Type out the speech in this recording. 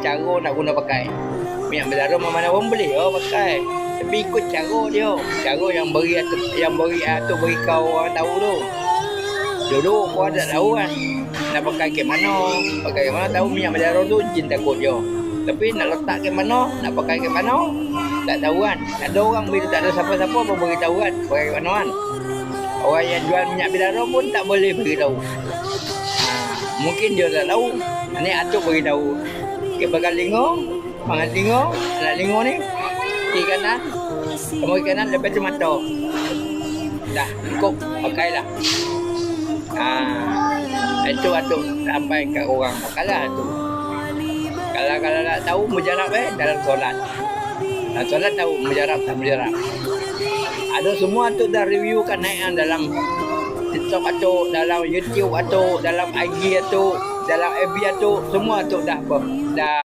cara nak guna pakai. Minyak belerang mana orang beli pakai. Tapi ikut cara dia. Cara yang beri atau beri kau orang tahu tu. Dulu kau tak tahu kan. Nak pakai ke mana. Pakai ke mana tahu minyak belerang tu jin takut dia. Tapi nak letak ke mana, nak pakai ke mana, tak tahu kan. Ada orang bila tak ada siapa-siapa pun beritahu kan. Pakai ke mana kan. Orang yang jual minyak belerang pun tak boleh beritahu. Mungkin dia tak tahu. Ni atuk beritahu. Ke bakal lingo, pangan lingo, anak lingo ni, kiri kanan, kamu kiri kanan, lepas tu mata. Dah, cukup, pakailah. Itu atuk sampai kat orang. Pakailah tu. Kalau nak tahu mujarab dalam solat. Dalam solat tahu mujarab tak mujarab. Ada semua atuk dah review kan naik dalam TikTok atuk, dalam YouTube atuk, dalam IG atuk, dalam FB atuk, semua atuk dah apa? Dah